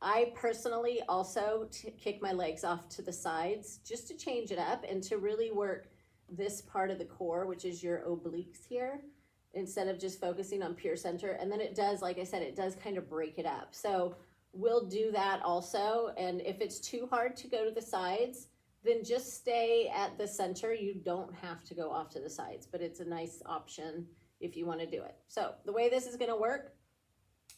I personally also kick my legs off to the sides just to change it up and to really work this part of the core, which is your obliques here, instead of just focusing on pure center. And then it does, like I said, it does kind of break it up. So we'll do that also. And if it's too hard to go to the sides, then just stay at the center. You don't have to go off to the sides, but it's a nice option if you want to do it. So the way this is going to work,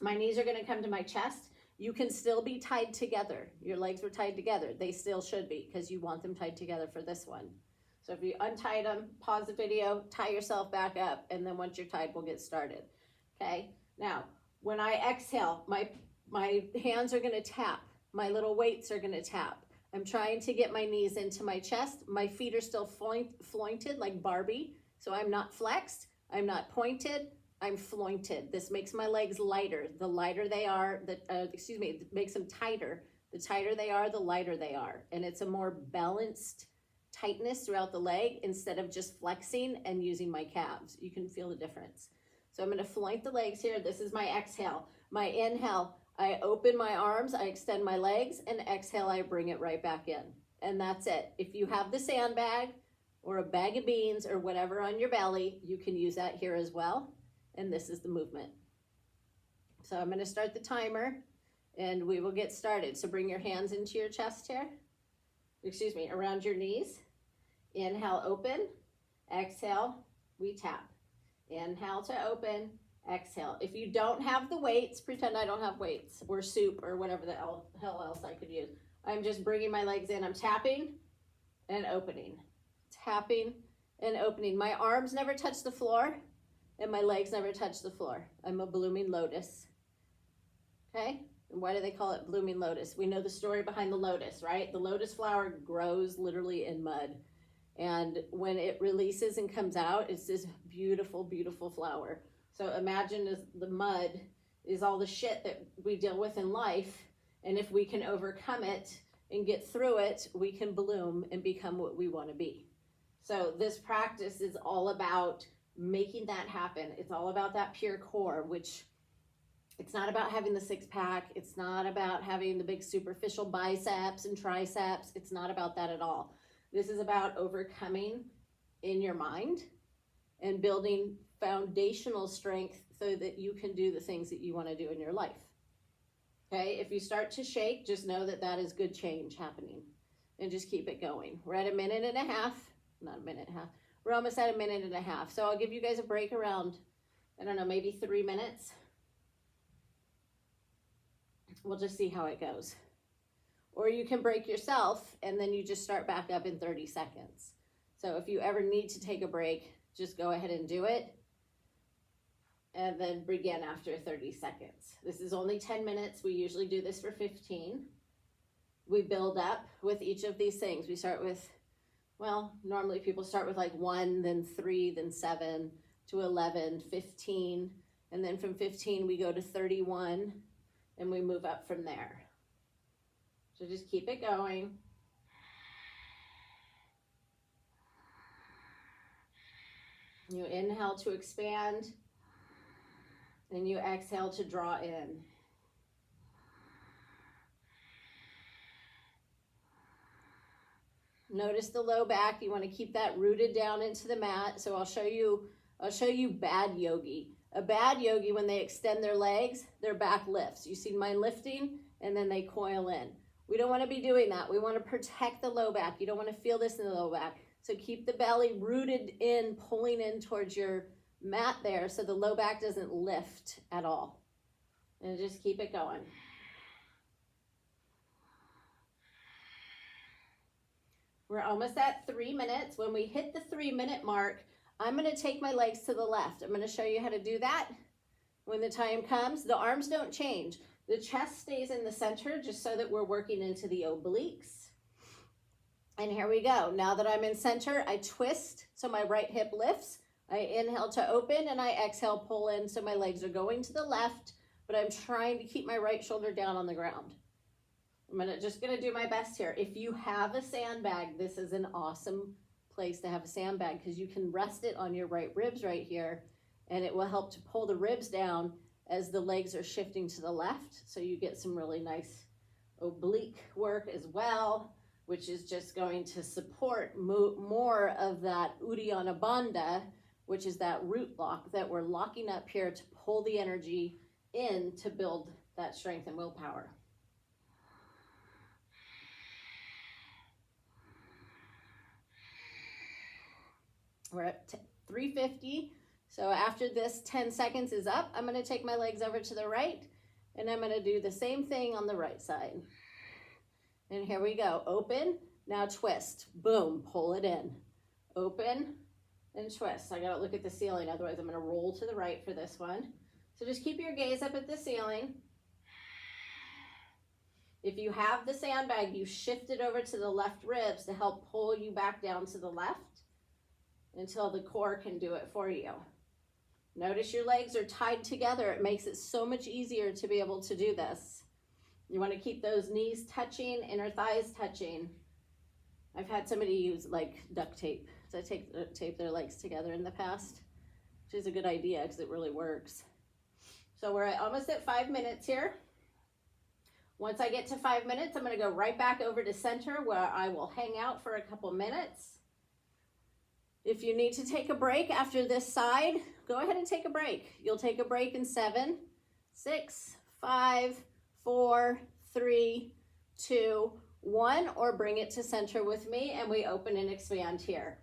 my knees are going to come to my chest. You can still be tied together. Your legs were tied together. They still should be, because you want them tied together for this one. So if you untie them, pause the video, tie yourself back up, and then once you're tied, we'll get started. Okay? Now, when I exhale, my hands are going to tap. My little weights are going to tap. I'm trying to get my knees into my chest. My feet are still flointed like Barbie, so I'm not flexed. I'm not pointed. I'm flointed. This makes my legs lighter. The lighter they are, it makes them tighter. The tighter they are, the lighter they are. And it's a more balanced tightness throughout the leg instead of just flexing and using my calves. You can feel the difference. So I'm going to floint the legs here. This is my exhale. My inhale, I open my arms, I extend my legs, and exhale, I bring it right back in. And that's it. If you have the sandbag or a bag of beans or whatever on your belly, you can use that here as well. And this is the movement. So I'm going to start the timer and we will get started. So bring your hands into your chest here. Around your knees. Inhale, open. Exhale, we tap. Inhale to open. exhale. If you don't have the weights, pretend I don't have weights or soup or whatever the hell else I could use. I'm just bringing my legs in. I'm tapping and opening, tapping and opening. My arms never touch the floor and my legs never touch the floor. I'm a blooming lotus. Okay? And why do they call it blooming lotus? We know the story behind the lotus, right? The lotus flower grows literally in mud. And when it releases and comes out, it's this beautiful, beautiful flower. So imagine as the mud is all the shit that we deal with in life. And if we can overcome it and get through it, we can bloom and become what we want to be. So this practice is all about making that happen. It's all about that pure core, which it's not about having the six pack. It's not about having the big superficial biceps and triceps. It's not about that at all. This is about overcoming in your mind and building foundational strength so that you can do the things that you want to do in your life. Okay, if you start to shake, just know that that is good change happening and just keep it going. We're at a minute and a half, not a minute and a half. We're almost at a minute and a half. So I'll give you guys a break around, I don't know, maybe 3 minutes. We'll just see how it goes. Or you can break yourself and then you just start back up in 30 seconds. So if you ever need to take a break, just go ahead and do it. And then begin after 30 seconds. This is only 10 minutes. We usually do this for 15. We build up with each of these things. We start with, well, normally people start with like 1, then 3, then 7, to 11, 15. And then from 15, we go to 31, and we move up from there. So just keep it going. You inhale to expand, and you exhale to draw in. Notice the low back. You want to keep that rooted down into the mat. So I'll show you bad yogi. A bad yogi, when they extend their legs, their back lifts. You see mine lifting, and then they coil in. We don't want to be doing that. We want to protect the low back. You don't want to feel this in the low back. So keep the belly rooted in, pulling in towards your mat there so the low back doesn't lift at all. And just keep it going. We're almost at 3 minutes. When we hit the 3-minute mark, I'm going to take my legs to the left. I'm going to show you how to do that when the time comes. The arms don't change. The chest stays in the center just so that we're working into the obliques. And here we go. Now that I'm in center, I twist so my right hip lifts. I inhale to open and I exhale, pull in so my legs are going to the left, but I'm trying to keep my right shoulder down on the ground. I'm just gonna do my best here. If you have a sandbag, this is an awesome place to have a sandbag because you can rest it on your right ribs right here, and it will help to pull the ribs down as the legs are shifting to the left. So you get some really nice oblique work as well, which is just going to support more of that Uddiyana Bandha, which is that root lock that we're locking up here to pull the energy in to build that strength and willpower. We're at 350. So after this 10 seconds is up, I'm going to take my legs over to the right, and I'm going to do the same thing on the right side. And here we go. Open, now twist. Boom, pull it in. Open and twist. I got to look at the ceiling, otherwise I'm going to roll to the right for this one. So just keep your gaze up at the ceiling. If you have the sandbag, you shift it over to the left ribs to help pull you back down to the left until the core can do it for you. Notice your legs are tied together. It makes it so much easier to be able to do this. You want to keep those knees touching, inner thighs touching. I've had somebody use like duct tape to tape their legs together in the past, which is a good idea because it really works. So we're almost at 5 minutes here. Once I get to 5 minutes, I'm going to go right back over to center where I will hang out for a couple minutes. If you need to take a break after this side, go ahead and take a break. You'll take a break in 7, 6, 5, 4, 3, 2, 1, or bring it to center with me and we open and expand here.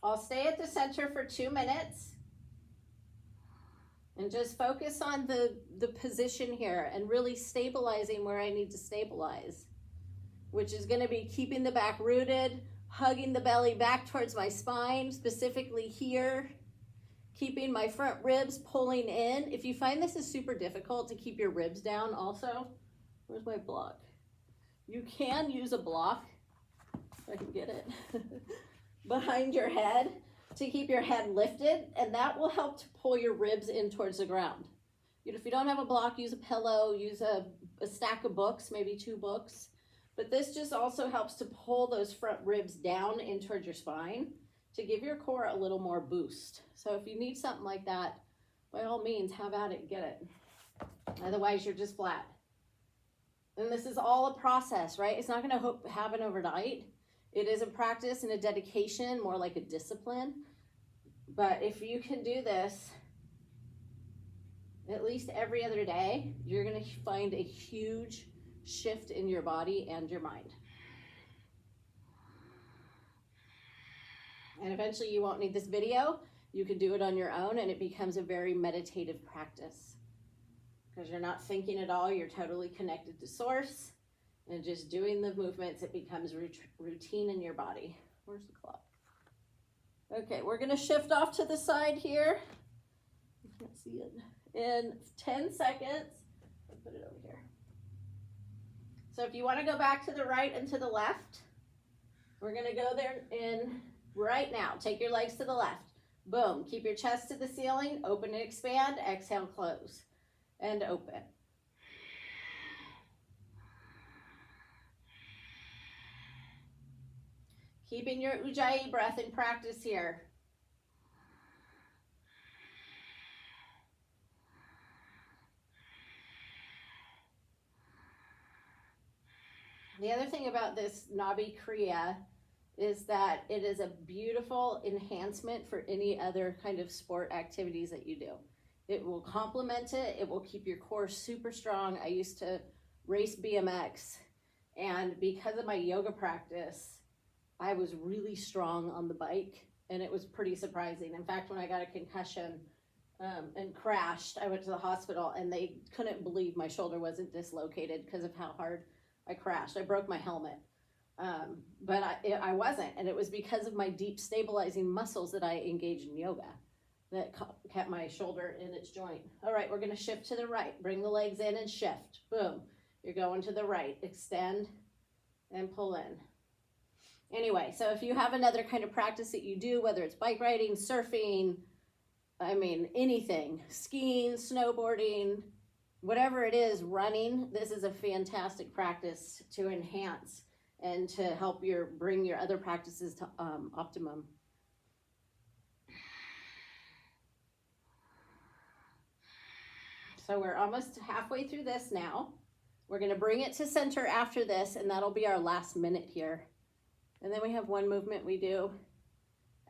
I'll stay at the center for 2 minutes and just focus on the position here and really stabilizing where I need to stabilize, which is going to be keeping the back rooted, hugging the belly back towards my spine, specifically here, keeping my front ribs pulling in. If you find this is super difficult to keep your ribs down also, where's my block? You can use a block, if I can get it, behind your head to keep your head lifted, and that will help to pull your ribs in towards the ground. If you don't have a block, use a pillow, use a stack of books, maybe 2 books. But this just also helps to pull those front ribs down in towards your spine to give your core a little more boost. So if you need something like that, by all means, have at it, get it. Otherwise, you're just flat. And this is all a process, right? It's not going to happen overnight. It is a practice and a dedication, more like a discipline. But if you can do this at least every other day, you're going to find a huge shift in your body and your mind. And eventually you won't need this video. You can do it on your own, and it becomes a very meditative practice because you're not thinking at all. You're totally connected to source, and just doing the movements, it becomes routine in your body. Where's the clock? Okay, we're going to shift off to the side here. You can't see it. In 10 seconds, I'll put it over here. So if you want to go back to the right and to the left, we're going to go there in right now. Take your legs to the left. Boom. Keep your chest to the ceiling. Open and expand. Exhale, close. And open. Keeping your Ujjayi breath in practice here. The other thing about this Nahbi Krya is that it is a beautiful enhancement for any other kind of sport activities that you do. It will complement it. It will keep your core super strong. I used to race BMX, and because of my yoga practice, I was really strong on the bike, and it was pretty surprising. In fact, when I got a concussion and crashed, I went to the hospital, and they couldn't believe my shoulder wasn't dislocated because of how hard I crashed. I broke my helmet. But I wasn't, and it was because of my deep stabilizing muscles that I engaged in yoga that kept my shoulder in its joint. All right, we're going to shift to the right. Bring the legs in and shift. Boom. You're going to the right. Extend and pull in. Anyway, so if you have another kind of practice that you do, whether it's bike riding, surfing, anything, skiing, snowboarding, whatever it is, running, this is a fantastic practice to enhance and to help bring your other practices to optimum. So we're almost halfway through this now. We're going to bring it to center after this, and that'll be our last minute here. And then we have one movement we do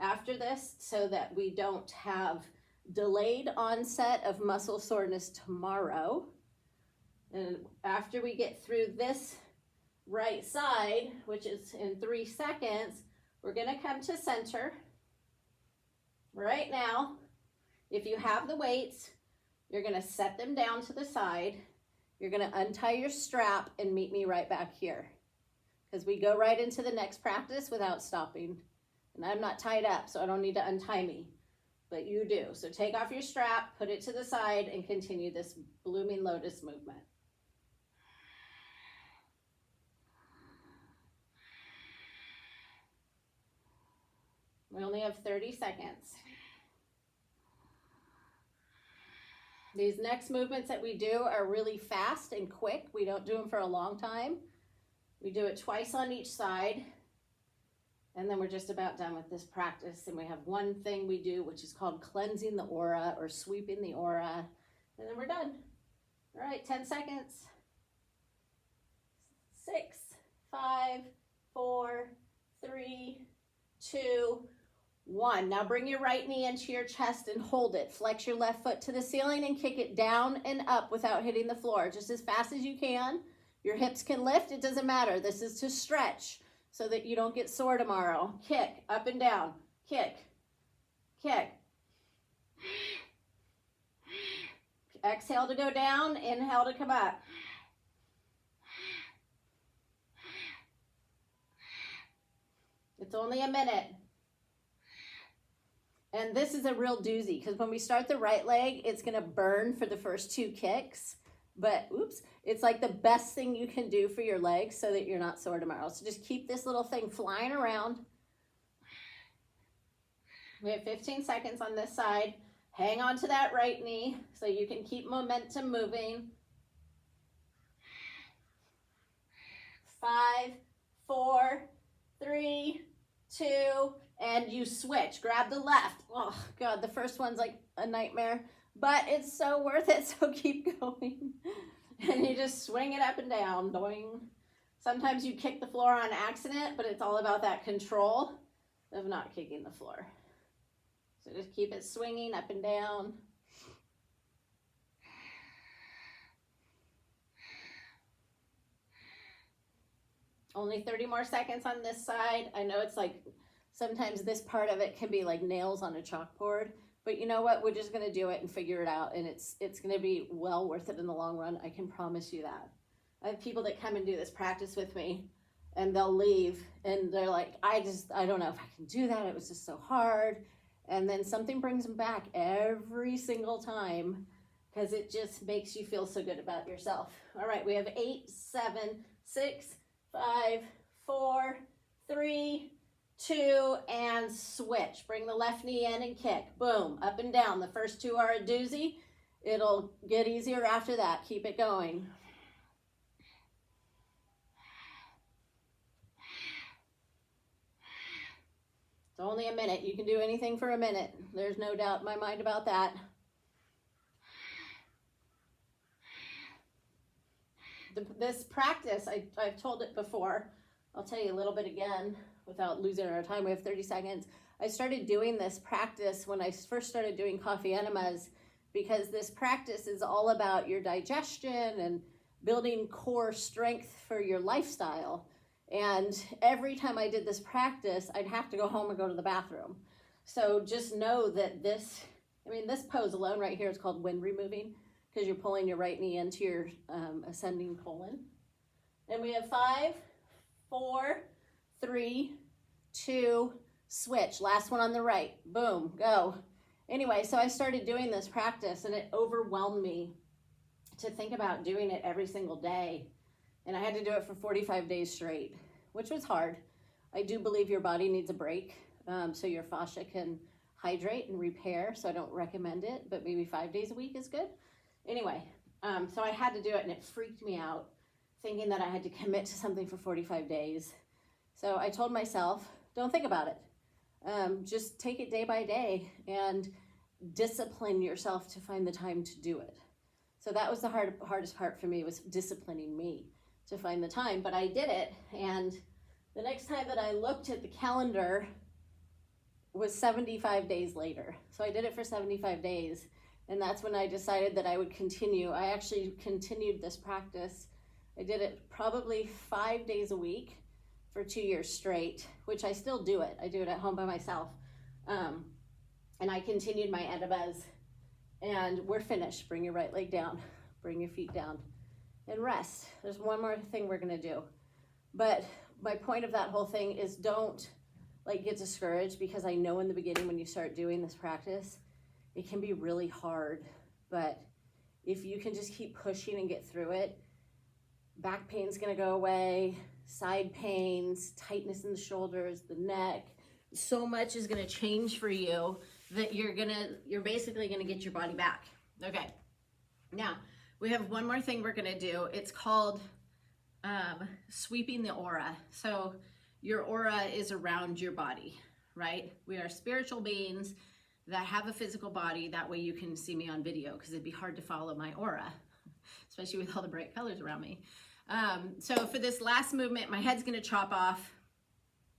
after this so that we don't have delayed onset of muscle soreness tomorrow. And after we get through this right side, which is in 3 seconds, we're going to come to center right now. If you have the weights, you're going to set them down to the side. You're going to untie your strap and meet me right back here, because we go right into the next practice without stopping. And I'm not tied up, so I don't need to untie me, but you do. So take off your strap, put it to the side, and continue this blooming lotus movement. We only have 30 seconds. These next movements that we do are really fast and quick. We don't do them for a long time. We do it twice on each side, and then we're just about done with this practice. And we have one thing we do, which is called cleansing the aura or sweeping the aura, and then we're done. All right, 10 seconds. 6, 5, 4, 3, 2, 1. Now bring your right knee into your chest and hold it. Flex your left foot to the ceiling and kick it down and up without hitting the floor, just as fast as you can. Your hips can lift, it doesn't matter. This is to stretch so that you don't get sore tomorrow. Kick up and down, kick, kick. Exhale to go down, inhale to come up. It's only a minute. And this is a real doozy because when we start the right leg, it's going to burn for the first 2 kicks. But, oops, it's like the best thing you can do for your legs so that you're not sore tomorrow. So just keep this little thing flying around. We have 15 seconds on this side. Hang on to that right knee so you can keep momentum moving. 5, 4, 3, 2, and you switch. Grab the left. Oh, God, the first one's like a nightmare, but it's so worth it, so keep going. And you just swing it up and down, doing. Sometimes you kick the floor on accident, but it's all about that control of not kicking the floor. So just keep it swinging up and down. Only 30 more seconds on this side. I know it's like, sometimes this part of it can be like nails on a chalkboard, but you know what? We're just gonna do it and figure it out, and it's gonna be well worth it in the long run. I can promise you that. I have people that come and do this practice with me, and they'll leave, and they're like, I don't know if I can do that. It was just so hard. And then something brings them back every single time because it just makes you feel so good about yourself. All right, we have 8, 7, 6, 5, 4, 3, 2, and switch. Bring the left knee in and kick. Boom, up and down. The first 2 are a doozy. It'll get easier after that. Keep it going. It's only a minute. You can do anything for a minute. There's no doubt in my mind about that. This practice, I've told it before. I'll tell you a little bit again without losing our time. We have 30 seconds. I started doing this practice when I first started doing coffee enemas because this practice is all about your digestion and building core strength for your lifestyle. And every time I did this practice, I'd have to go home and go to the bathroom. So just know that this pose alone right here is called wind removing because you're pulling your right knee into your ascending colon. And we have 5, 4, 3, 2, switch. Last one on the right. Boom, go. Anyway, so I started doing this practice and it overwhelmed me to think about doing it every single day. And I had to do it for 45 days straight, which was hard. I do believe your body needs a break so your fascia can hydrate and repair. So I don't recommend it, but maybe 5 days a week is good. Anyway, so I had to do it and it freaked me out thinking that I had to commit to something for 45 days. So I told myself, don't think about it. Just take it day by day and discipline yourself to find the time to do it. So that was the hardest part for me, was disciplining me to find the time, but I did it. And the next time that I looked at the calendar was 75 days later. So I did it for 75 days. And that's when I decided that I would continue. I actually continued this practice. I did it probably 5 days a week for 2 years straight, which I still do it. I do it at home by myself. And I continued my enemas. And we're finished. Bring your right leg down. Bring your feet down. And rest. There's one more thing we're gonna do. But my point of that whole thing is don't get discouraged, because I know in the beginning when you start doing this practice, it can be really hard. But if you can just keep pushing and get through it, back pain's gonna go away, side pains, tightness in the shoulders, the neck. So much is gonna change for you that you're basically gonna get your body back. Okay, now we have one more thing we're gonna do. It's called sweeping the aura. So your aura is around your body, right? We are spiritual beings that have a physical body. That way you can see me on video, because it'd be hard to follow my aura, especially with all the bright colors around me. So for this last movement, my head's gonna chop off.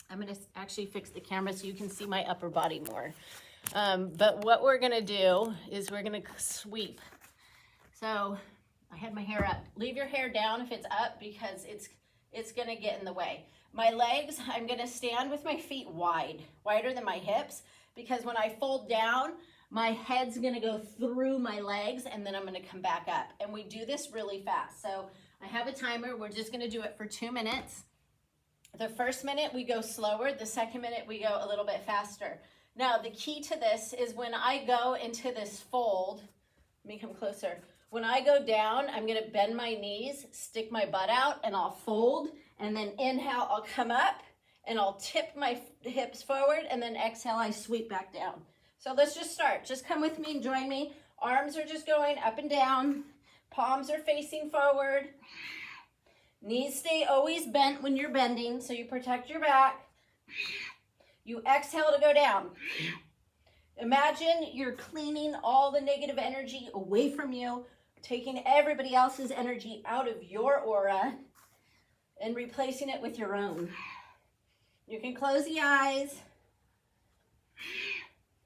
I'm gonna actually fix the camera so you can see my upper body more. But what we're gonna do is we're gonna sweep. So I had my hair up. Leave your hair down if it's up, because it's gonna get in the way. My legs, I'm gonna stand with my feet wide, wider than my hips, because when I fold down, my head's gonna go through my legs and then I'm gonna come back up. And we do this really fast. So I have a timer, we're just gonna do it for 2 minutes. The first minute we go slower, the second minute we go a little bit faster. Now the key to this is when I go into this fold, let me come closer. When I go down, I'm gonna bend my knees, stick my butt out, and I'll fold, and then inhale, I'll come up, and I'll tip my hips forward, and then exhale, I sweep back down. So let's just start. Just come with me and join me. Arms are just going up and down. Palms are facing forward. Knees stay always bent when you're bending, so you protect your back. You exhale to go down. Imagine you're cleaning all the negative energy away from you, taking everybody else's energy out of your aura and replacing it with your own. You can close the eyes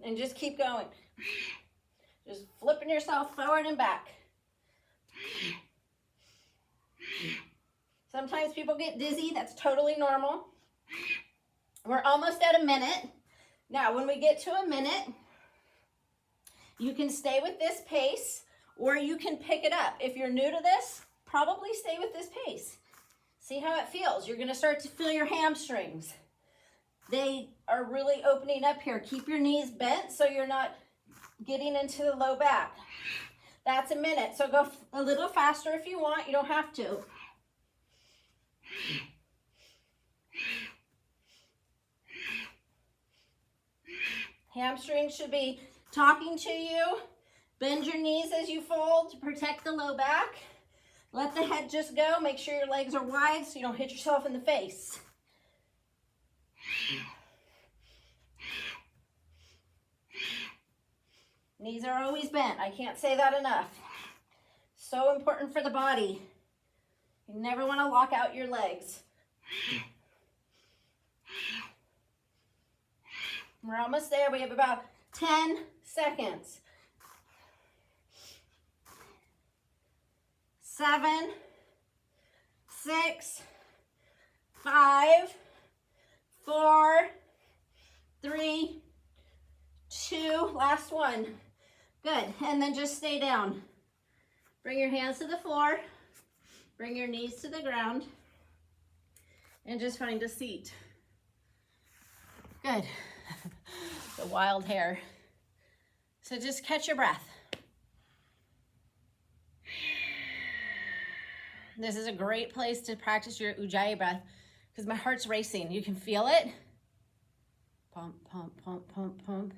and just keep going. Just flipping yourself forward and back. Sometimes people get dizzy. That's totally normal. We're almost at a minute. Now, when we get to a minute, you can stay with this pace or you can pick it up. If you're new to this, probably stay with this pace. See how it feels. You're going to start to feel your hamstrings. They are really opening up here. Keep your knees bent so you're not getting into the low back. That's a minute. So go a little faster if you want. You don't have to. Hamstrings should be talking to you. Bend your knees as you fold to protect the low back. Let the head just go. Make sure your legs are wide so you don't hit yourself in the face. Knees are always bent. I can't say that enough. So important for the body. You never want to lock out your legs. We're almost there. We have about 10 seconds. 7, 6, 5, 4, 3, 2, last one. Good, and then just stay down. Bring your hands to the floor. Bring your knees to the ground. And just find a seat. Good. The wild hair. So just catch your breath. This is a great place to practice your Ujjayi breath because my heart's racing. You can feel it. Pump, pump, pump, pump, pump.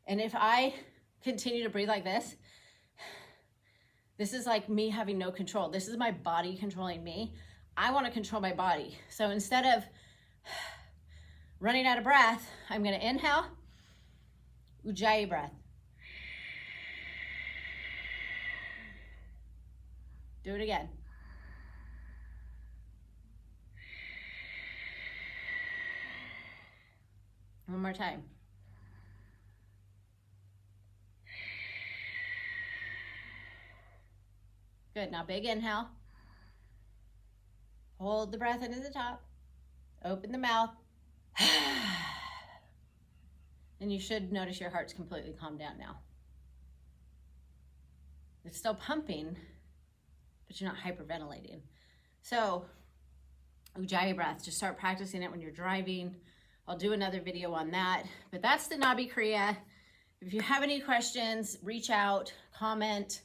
And if I continue to breathe like this, this is like me having no control. This is my body controlling me. I want to control my body. So instead of running out of breath, I'm going to inhale, Ujjayi breath. Do it again. One more time. Good, now big inhale. Hold the breath into the top. Open the mouth. And you should notice your heart's completely calmed down now. It's still pumping, but you're not hyperventilating. So, Ujjayi breath, just start practicing it when you're driving. I'll do another video on that. But that's the Nahbi Krya. If you have any questions, reach out, comment.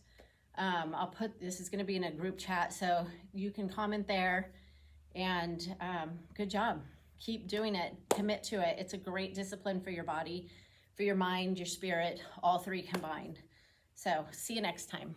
I'll put, this is gonna be in a group chat, so you can comment there. And good job. Keep doing it, commit to it. It's a great discipline for your body, for your mind, your spirit, all three combined. So see you next time.